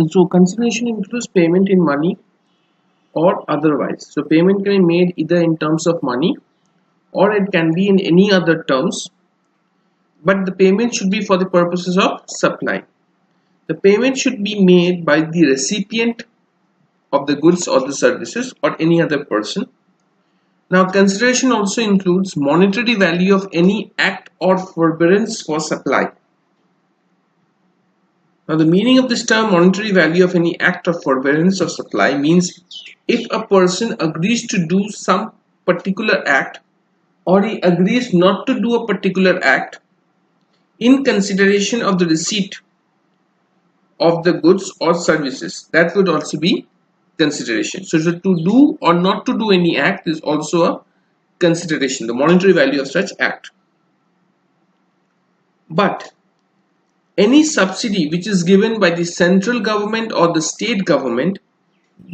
So consideration includes payment in money or otherwise. So payment can be made either in terms of money or it can be in any other terms, but the payment should be for the purposes of supply. The payment should be made by the recipient of the goods or the services or any other person. Now consideration also includes monetary value of any act or forbearance for supply. Now the meaning of this term monetary value of any act of forbearance of supply means if a person agrees to do some particular act or he agrees not to do a particular act in consideration of the receipt of the goods or services, that would also be consideration. So to do or not to do any act is also a consideration, the monetary value of such act. But any subsidy which is given by the central government or the state government,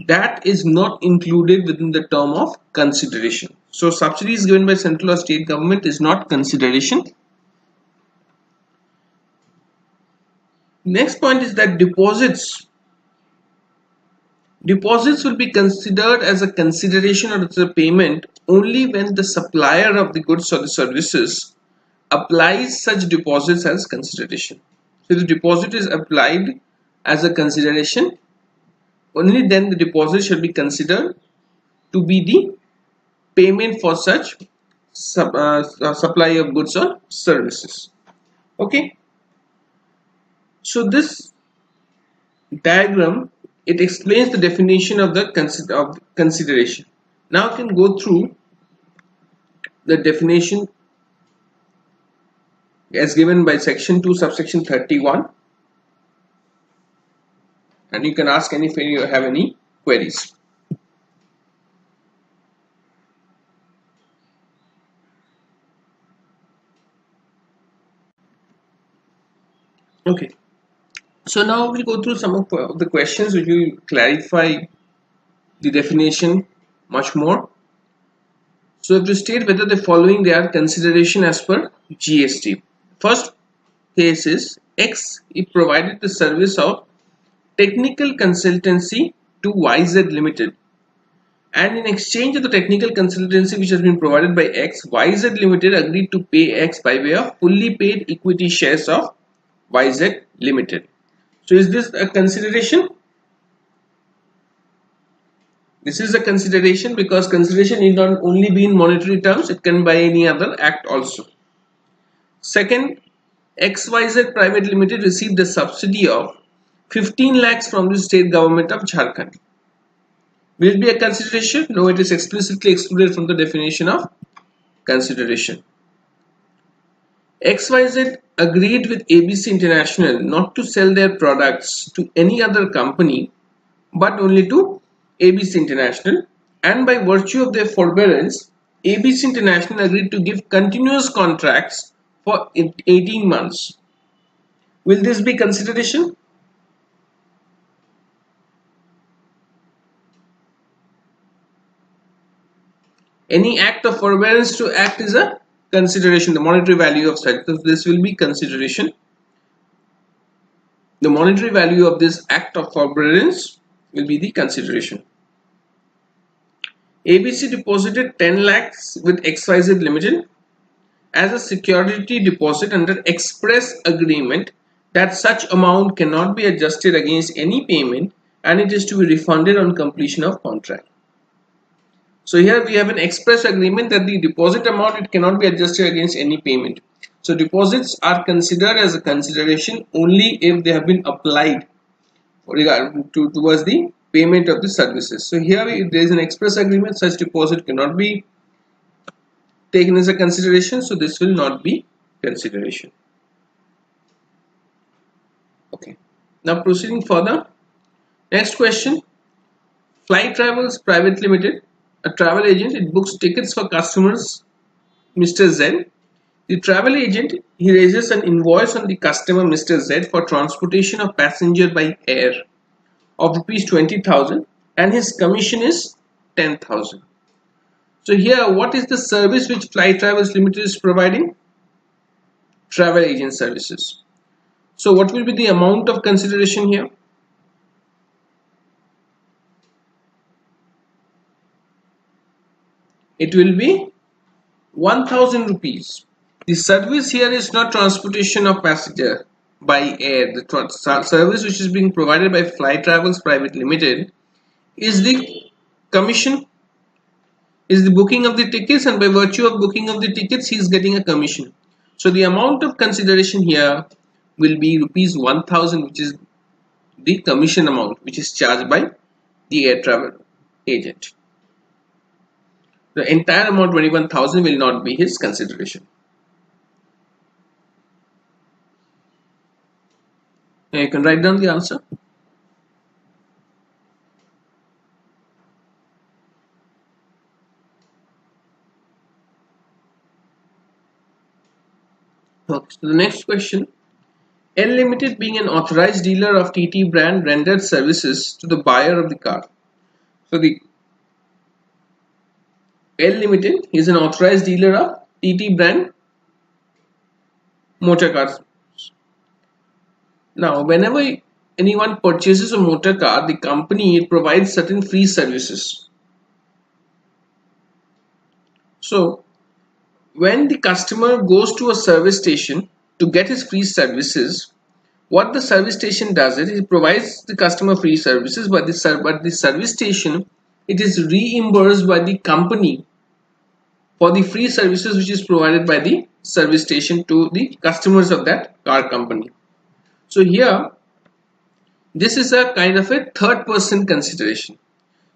that is not included within the term of consideration. So subsidies given by central or state government is not consideration. Next point is that deposits will be considered as a consideration or as a payment only when the supplier of the goods or the services applies such deposits as consideration. So the deposit is applied as a consideration, only then the deposit shall be considered to be the payment for such supply of goods or services. Okay. So this diagram, it explains the definition of the consideration. Now I can go through the definition as given by section 2 subsection 31, and you can ask any if you have any queries. Okay, so now we'll go through some of the questions which will clarify the definition much more. So if you state whether the following they are consideration as per GST. First case is X, it provided the service of technical consultancy to YZ Limited, and in exchange of the technical consultancy which has been provided by X, YZ Limited agreed to pay X by way of fully paid equity shares of YZ Limited. So is this a consideration? This is a consideration because consideration need not only be in monetary terms, it can by any other act also. Second, XYZ Private Limited received a subsidy of 15 lakhs from the state government of Jharkhand. Will it be a consideration? No, it is explicitly excluded from the definition of consideration. XYZ agreed with ABC International not to sell their products to any other company but only to ABC International, and by virtue of their forbearance, ABC International agreed to give continuous contracts for 18 months. Will this be consideration? Any act of forbearance to act is a consideration, the monetary value of such. So this will be consideration. The monetary value of this act of forbearance will be the consideration. ABC deposited 10 lakhs with XYZ Limited as a security deposit under express agreement that such amount cannot be adjusted against any payment and it is to be refunded on completion of contract. So here we have an express agreement that the deposit amount, it cannot be adjusted against any payment. So deposits are considered as a consideration only if they have been applied towards the payment of the services. So here if there is an express agreement, such deposit cannot be taken as a consideration, so this will not be consideration. Okay, now proceeding further. Next question. Flight Travels Private Limited, a travel agent, it books tickets for customers Mr. Z. The travel agent, he raises an invoice on the customer Mr. Z for transportation of passenger by air of rupees 20,000 and his commission is 10,000. So here what is the service which Flight Travels Limited is providing? Travel agent services. So what will be the amount of consideration here? it will be 1000 rupees. The service here is not transportation of passenger by air. The service which is being provided by Fly Travels Private Limited is the commission, is the booking of the tickets, and by virtue of booking of the tickets he is getting a commission. So the amount of consideration here will be rupees 1000, which is the commission amount which is charged by the air travel agent. The entire amount 21,000 will not be his consideration. And you can write down the answer. Okay, so the next question. L Limited, being an authorized dealer of TT brand, rendered services to the buyer of the car. So the L Limited is an authorized dealer of TT brand motor cars. Now, whenever anyone purchases a motor car, the company provides certain free services. So, when the customer goes to a service station to get his free services, what the service station does is it provides the customer free services, but the service station, it is reimbursed by the company for the free services which is provided by the service station to the customers of that car company. So here, this is a kind of a third person consideration.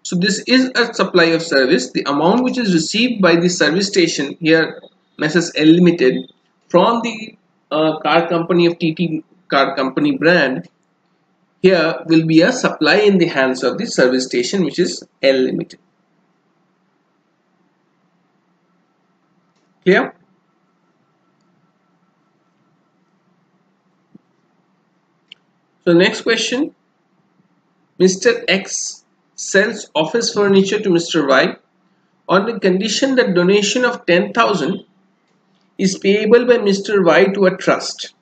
So this is a supply of service. The amount which is received by the service station here, Messrs. L Limited, from the car company of TT car company brand, here will be a supply in the hands of the service station, which is L Limited. Clear? So next question. Mr. X sells office furniture to Mr. Y on the condition that donation of 10,000 is payable by Mr. Y to a trust.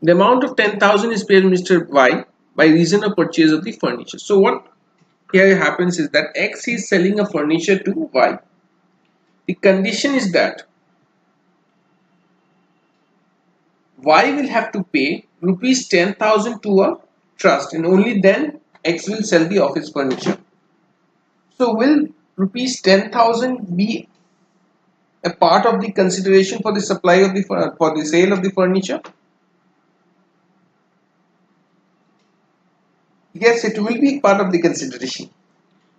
The amount of 10,000 is paid to Mr. Y by reason of purchase of the furniture. So what here happens is that X is selling a furniture to Y. The condition is that Y will have to pay rupees 10,000 to a trust, and only then X will sell the office furniture. So will rupees 10,000 be a part of the consideration for the supply of the for the sale of the furniture? Yes, it will be part of the consideration.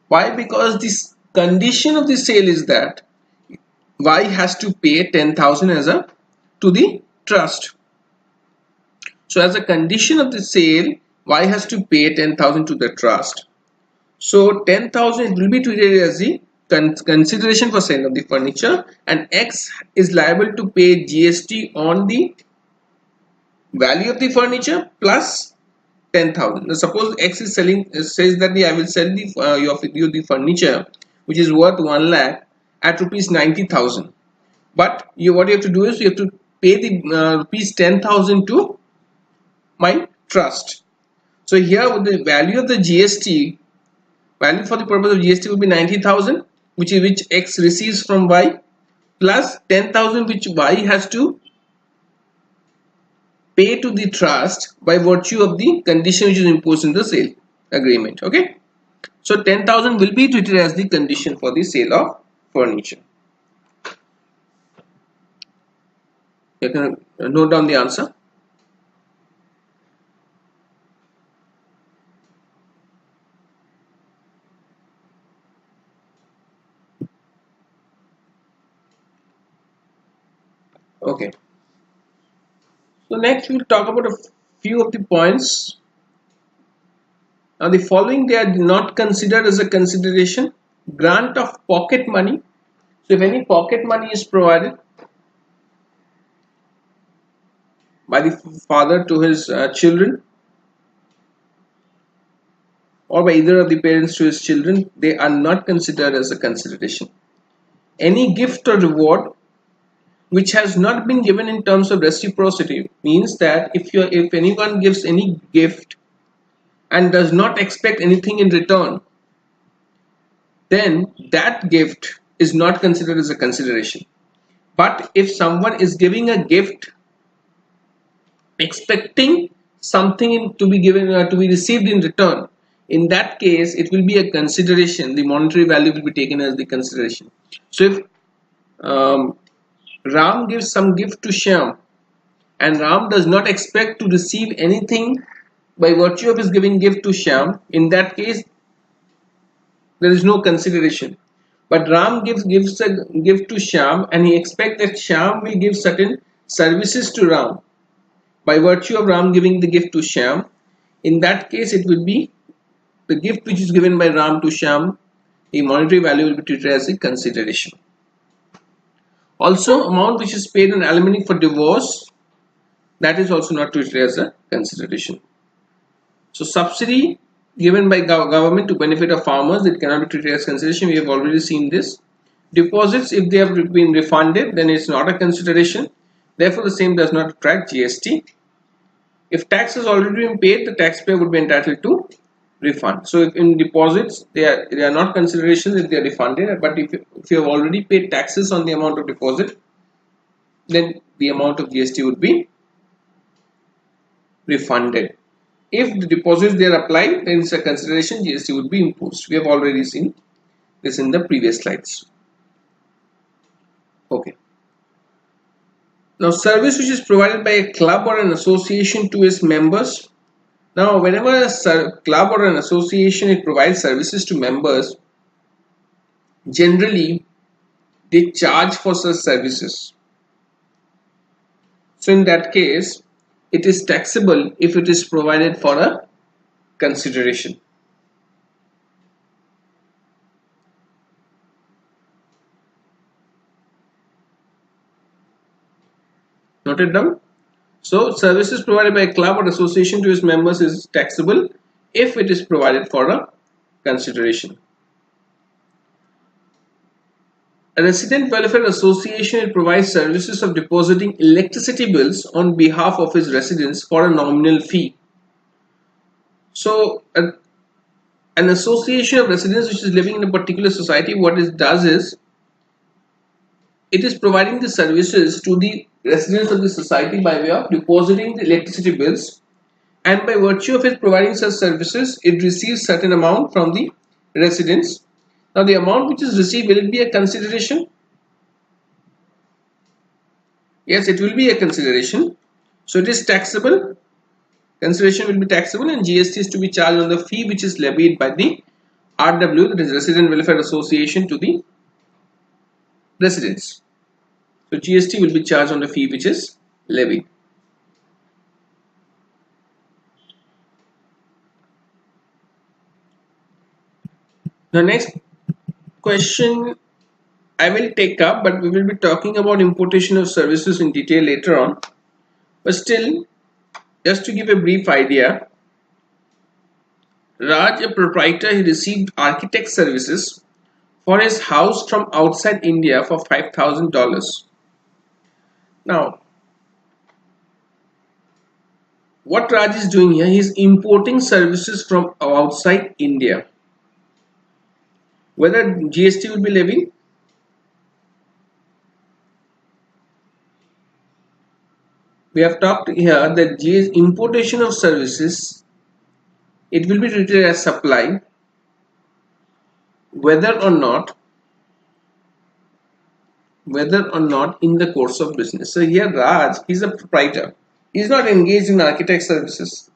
Why? Because this condition of the sale is that Y has to pay 10,000 to the trust. So as a condition of the sale, Y has to pay 10,000 to the trust. So 10,000 will be treated as the consideration for sale of the furniture, and X is liable to pay GST on the value of the furniture plus 10,000. Now suppose X is selling, says that I will sell you the furniture which is worth 1 lakh at rupees 90,000. But what you have to do is you have to pay the rupees 10,000 to my trust. So here with the value of the GST, value for the purpose of GST will be 90,000, which X receives from Y, plus 10,000 which Y has to pay to the trust by virtue of the condition which is imposed in the sale agreement. Okay, so 10,000 will be treated as the condition for the sale of furniture. You can note down the answer. Okay, so next we will talk about a few of the points. Now the following, they are not considered as a consideration. Grant of pocket money. So if any pocket money is provided by the father to his children, or by either of the parents to his children, they are not considered as a consideration. Any gift or reward which has not been given in terms of reciprocity means that if anyone gives any gift and does not expect anything in return, then that gift is not considered as a consideration. But if someone is giving a gift expecting something to be given to be received in return, in that case it will be a consideration. The monetary value will be taken as the consideration. So if Ram gives some gift to Shyam and Ram does not expect to receive anything by virtue of his giving gift to Shyam, in that case there is no consideration. But Ram gives a gift to Shyam and he expects that Shyam will give certain services to Ram by virtue of Ram giving the gift to Shyam. In that case it will be the gift which is given by Ram to Shyam, the monetary value will be treated as a consideration. Also, amount which is paid on alimony for divorce, that is also not treated as a consideration. So subsidy given by government to benefit of farmers, it cannot be treated as consideration. We have already seen this. Deposits, if they have been refunded, then it's not a consideration. Therefore, the same does not attract GST. If tax has already been paid, the taxpayer would be entitled to refund. So if in deposits, they are not considerations if they are refunded, but if you have already paid taxes on the amount of deposit, then the amount of GST would be refunded. If the deposits they are applied, then it's a consideration, GST would be imposed. We have already seen this in the previous slides. Okay. Now, service which is provided by a club or an association to its members. Now, whenever a club or an association it provides services to members, generally they charge for such services. So, in that case, it is taxable if it is provided for a consideration. Noted down. So services provided by a club or association to its members is taxable if it is provided for a consideration. A resident welfare association provides services of depositing electricity bills on behalf of its residents for a nominal fee. So an association of residents which is living in a particular society, what it does is it is providing the services to the residents of the society by way of depositing the electricity bills, and by virtue of it providing such services, it receives certain amount from the residents. Now the amount which is received, will it be a consideration? Yes, it will be a consideration. So it is taxable. Consideration will be taxable and GST is to be charged on the fee which is levied by the RW, that is Resident Welfare Association, to the residents. So GST will be charged on the fee which is levied. The next question I will take up, but we will be talking about importation of services in detail later on. But still, just to give a brief idea, Raj, a proprietor, he received architect services for his house from outside India for $5,000. Now, what Raj is doing here, he is importing services from outside India. Whether GST will be levied? We have talked here that importation of services, it will be treated as supply, whether or not in the course of business. So here Raj, he is a proprietor. He is not engaged in architect services.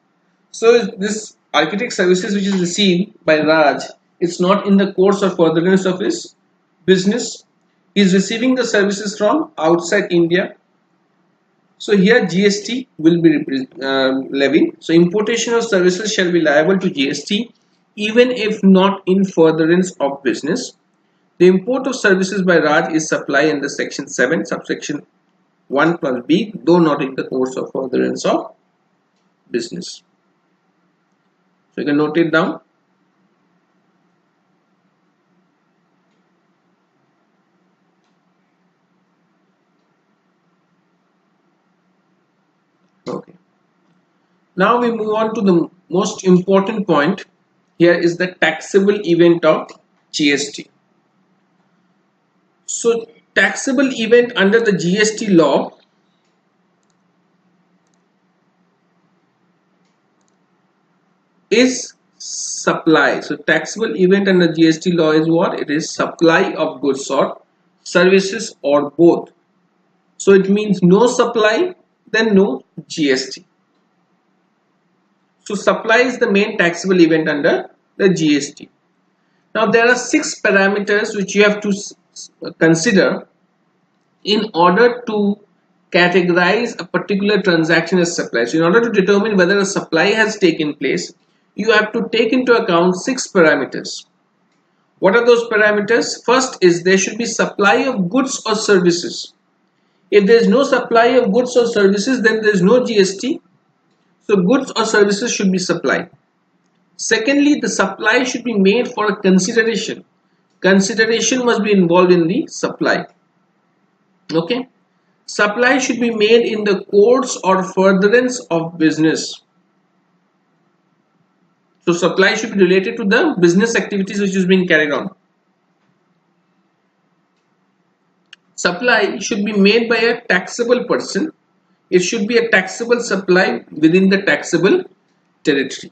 So this architect services which is received by Raj, it's not in the course or furtherance of his business. He is receiving the services from outside India. So here GST will be levied. So importation of services shall be liable to GST even if not in furtherance of business. The import of services by Raj is supply under section 7, subsection 1 plus B, though not in the course of furtherance of business. So you can note it down. Okay. Now we move on to the most important point. Here is the taxable event of GST. So taxable event under the GST law is supply. So taxable event under GST law is what? It is supply of goods or services or both. So it means no supply, then no GST. So supply is the main taxable event under the GST. Now there are 6 parameters which you have to consider in order to categorize a particular transaction as supply. So in order to determine whether a supply has taken place, you have to take into account 6 parameters. What are those parameters? First is there should be supply of goods or services. If there is no supply of goods or services, then there is no GST. So goods or services should be supplied. Secondly, the supply should be made for a consideration. Consideration must be involved in the supply. Okay. Supply should be made in the course or furtherance of business. So supply should be related to the business activities which is being carried on. Supply should be made by a taxable person. It should be a taxable supply within the taxable territory.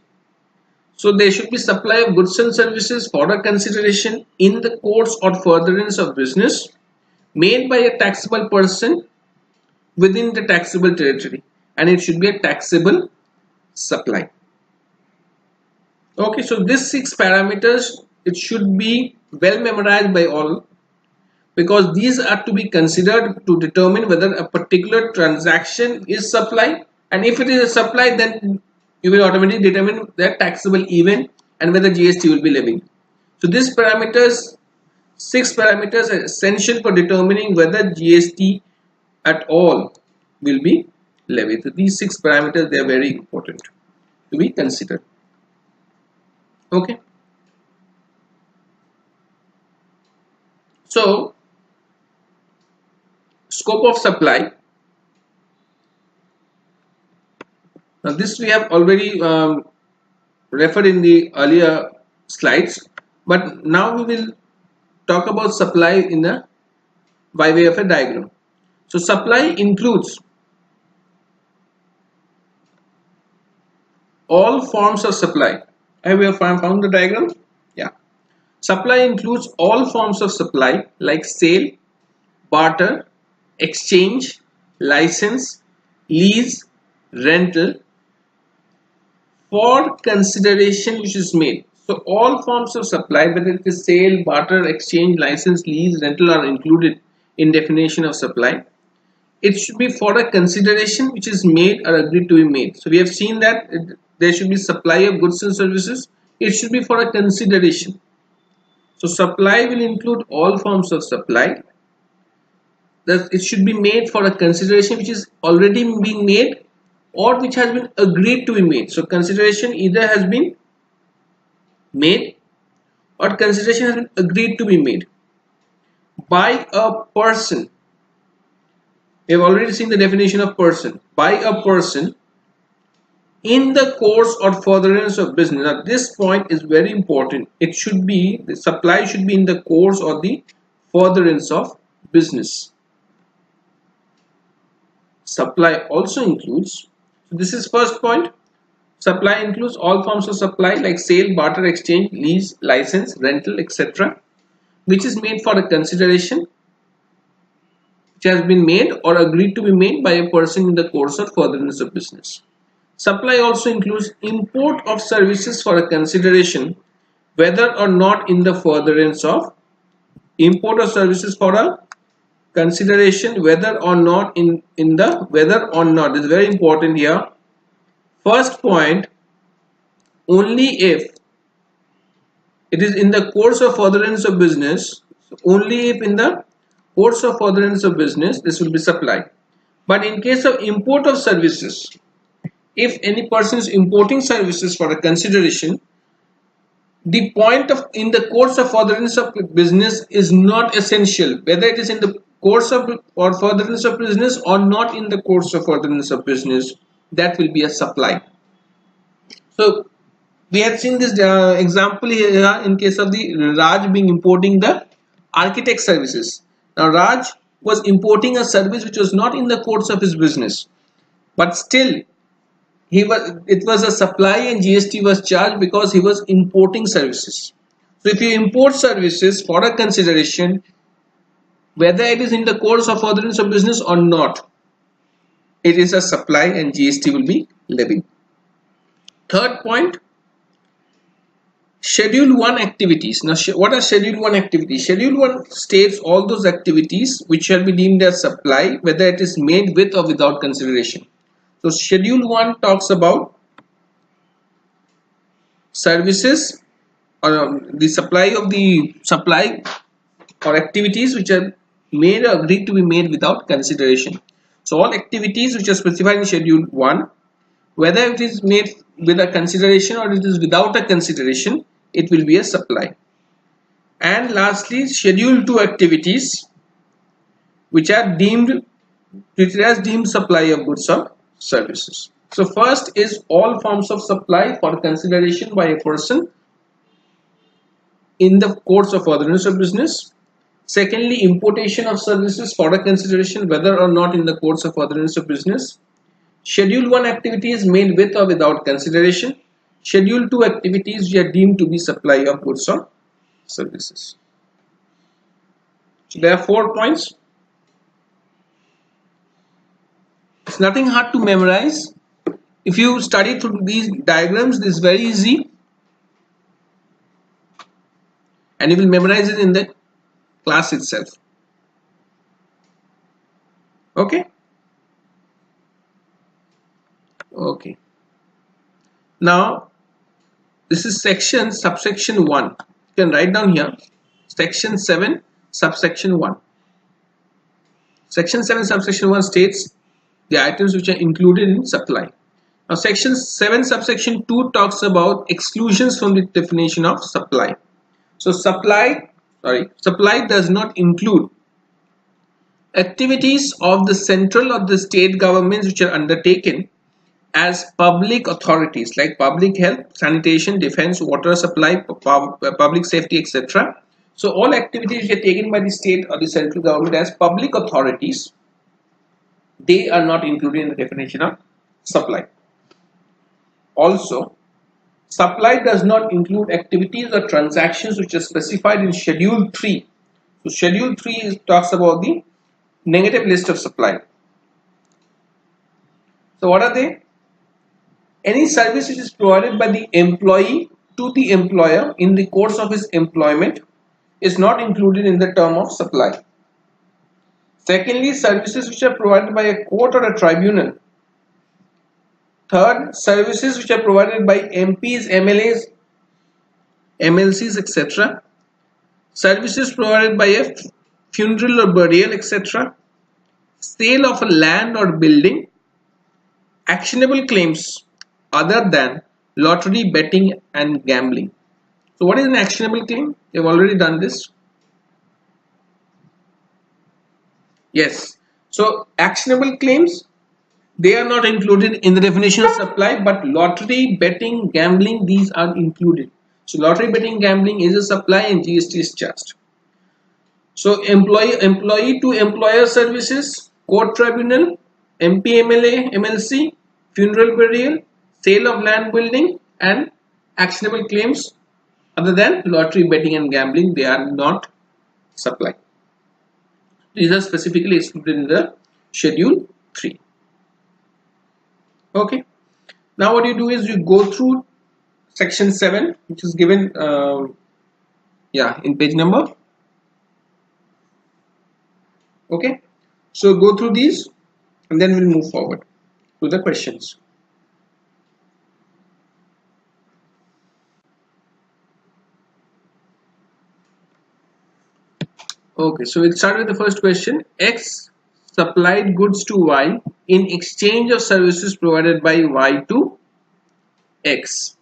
So there should be supply of goods and services for a consideration in the course or furtherance of business made by a taxable person within the taxable territory, and it should be a taxable supply. Okay, so these 6 parameters, it should be well memorized by all, because these are to be considered to determine whether a particular transaction is supply, and if it is a supply, then you will automatically determine the taxable event and whether GST will be levied. So these parameters, 6 parameters, are essential for determining whether GST at all will be levied. So these 6 parameters, they are very important to be considered. Okay. So scope of supply. Now this we have already referred in the earlier slides, but now we will talk about supply in a by way of a diagram. So supply includes all forms of supply. Have you found the diagram? Yeah. Supply includes all forms of supply like sale, barter, exchange, license, lease, rental for consideration which is made. So all forms of supply, whether it is sale, barter, exchange, license, lease, rental, are included in definition of supply. It should be for a consideration which is made or agreed to be made. So we have seen that there should be supply of goods and services. It should be for a consideration. So supply will include all forms of supply. That it should be made for a consideration which is already being made or which has been agreed to be made. So consideration either has been made or consideration has been agreed to be made by a person. We have already seen the definition of person. By a person in the course or furtherance of business. Now this point is very important. It should be, the supply should be in the course or the furtherance of business. Supply also includes, so this is first point, supply includes all forms of supply like sale, barter, exchange, lease, license, rental, etc., which is made for a consideration which has been made or agreed to be made by a person in the course or furtherance of business. Supply also includes import of services for a consideration whether or not in the furtherance of, import of services for a consideration whether or not in the, whether or not is very important here. First point, only if it is in the course of furtherance of business, so only if in the course of furtherance of business this will be supply. But in case of import of services, if any person is importing services for a consideration, the point of in the course of furtherance of business is not essential, whether it is in the course of or furtherance of business or not in the course of furtherance of business, that will be a supply. So we had seen this example here in case of the Raj being importing the architect services. Now Raj was importing a service which was not in the course of his business, but still it was a supply and GST was charged because he was importing services. So if you import services for a consideration, whether it is in the course of furtherance of business or not, it is a supply and GST will be levied. Third point, Schedule 1 activities. Now what are Schedule 1 activities? Schedule 1 states all those activities which shall be deemed as supply, whether it is made with or without consideration. So Schedule 1 talks about services or the supply or activities which are made or agreed to be made without consideration. So all activities which are specified in Schedule 1, whether it is made with a consideration or it is without a consideration, it will be a supply. And lastly, Schedule 2 activities which are deemed supply of goods or services. So first is all forms of supply for consideration by a person in the course of furtherance of business. Secondly, importation of services for a consideration whether or not in the course of furtherance of business. Schedule 1 activities made with or without consideration. Schedule 2 activities which are deemed to be supply of goods or services. So there are 4 points. It's nothing hard to memorize. If you study through these diagrams, this is very easy. And you will memorize it in the class itself. Okay? Okay. Now, this is subsection 1. You can write down here. Section 7, subsection 1. Section 7, subsection 1 states the items which are included in supply. Now, section 7, subsection 2 talks about exclusions from the definition of supply. So, supply does not include activities of the central or the state governments which are undertaken as public authorities like public health, sanitation, defense, water supply, public safety, etc. So all activities which are taken by the state or the central government as public authorities, they are not included in the definition of supply. Also, supply does not include activities or transactions which are specified in Schedule 3. So Schedule 3 talks about the negative list of supply. So what are they? Any service which is provided by the employee to the employer in the course of his employment is not included in the term of supply. Secondly, services which are provided by a court or a tribunal. Third, services which are provided by MPs, MLAs, MLCs, etc. Services provided by a funeral or burial, etc. Sale of a land or building. Actionable claims other than lottery, betting and gambling. So what is an actionable claim? We have already done this. Yes. So actionable claims, they are not included in the definition of supply, but lottery, betting, gambling, these are included. So lottery, betting, gambling is a supply and GST is charged. So employee to employer services, court, tribunal, MP, MLA, MLC, funeral, burial, sale of land, building and actionable claims other than lottery, betting and gambling, they are not supply. These are specifically excluded in the Schedule 3. Okay. Now what you do is you go through section 7, which is given in page number. Okay. So go through these and then we'll move forward to the questions. Okay, so we'll start with the first question. X supplied goods to Y in exchange of services provided by Y to X.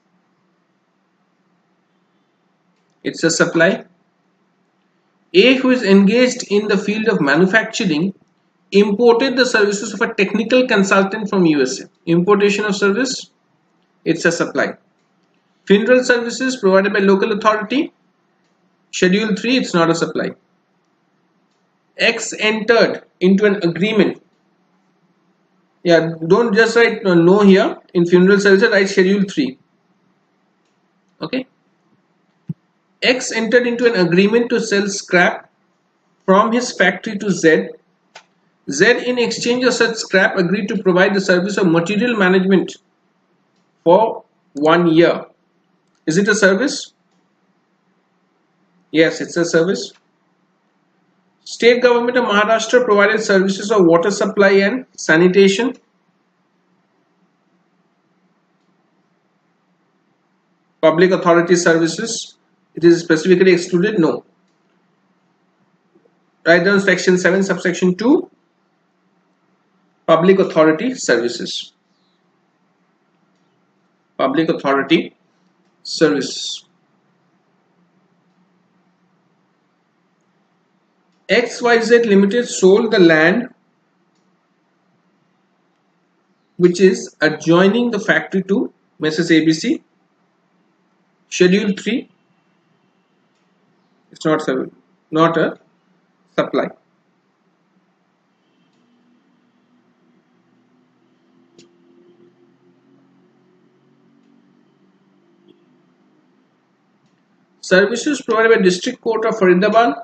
It's a supply. A, who is engaged in the field of manufacturing, imported the services of a technical consultant from USA. Importation of service, it's a supply. Funeral services provided by local authority, Schedule 3, it's not a supply. X entered into an agreement. Yeah, don't just write no here. In funeral services, write schedule 3. Okay. X entered into an agreement to sell scrap from his factory to Z. Z, in exchange of such scrap, agreed to provide the service of material management for 1 year. Is it a service? Yes, it's a service. State government of Maharashtra provided services of water supply and sanitation. Public authority services. It is specifically excluded? No. Write down section 7, subsection 2. Public authority services. Public authority services. XYZ Limited sold the land which is adjoining the factory to Mrs. ABC. Schedule 3. It's not a supply. Services provided by District Court of Faridabad.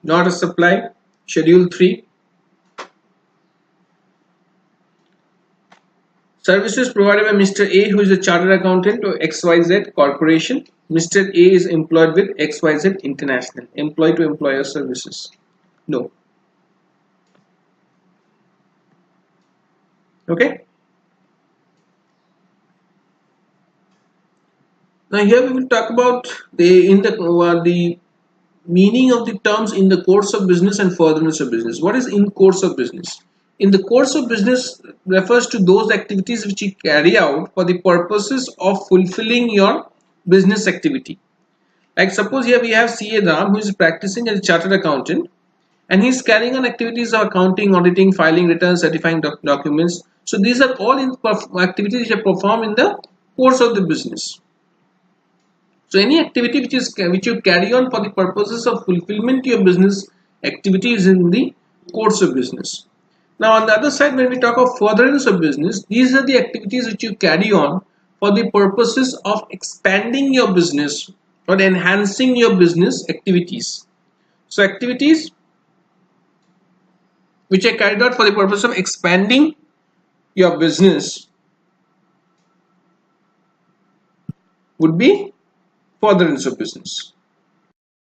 Not a supply. Schedule 3. Services provided by Mr. A, who is a chartered accountant to XYZ Corporation. Mr. A is employed with XYZ International. Employee to employer services. No. Okay. Now here we will talk about the meaning of the terms in the course of business and furtherance of business. What is in course of business? In the course of business refers to those activities which you carry out for the purposes of fulfilling your business activity. Like suppose here we have CA Ram, who is practicing as a chartered accountant, and he is carrying on activities of accounting, auditing, filing returns, certifying documents. So these are all activities which are performed in the course of the business. So any activity which you carry on for the purposes of fulfillment of your business activity is in the course of business. Now on the other side, when we talk of furtherance of business, these are the activities which you carry on for the purposes of expanding your business or enhancing your business activities. So activities which are carried out for the purpose of expanding your business would be furtherance of business.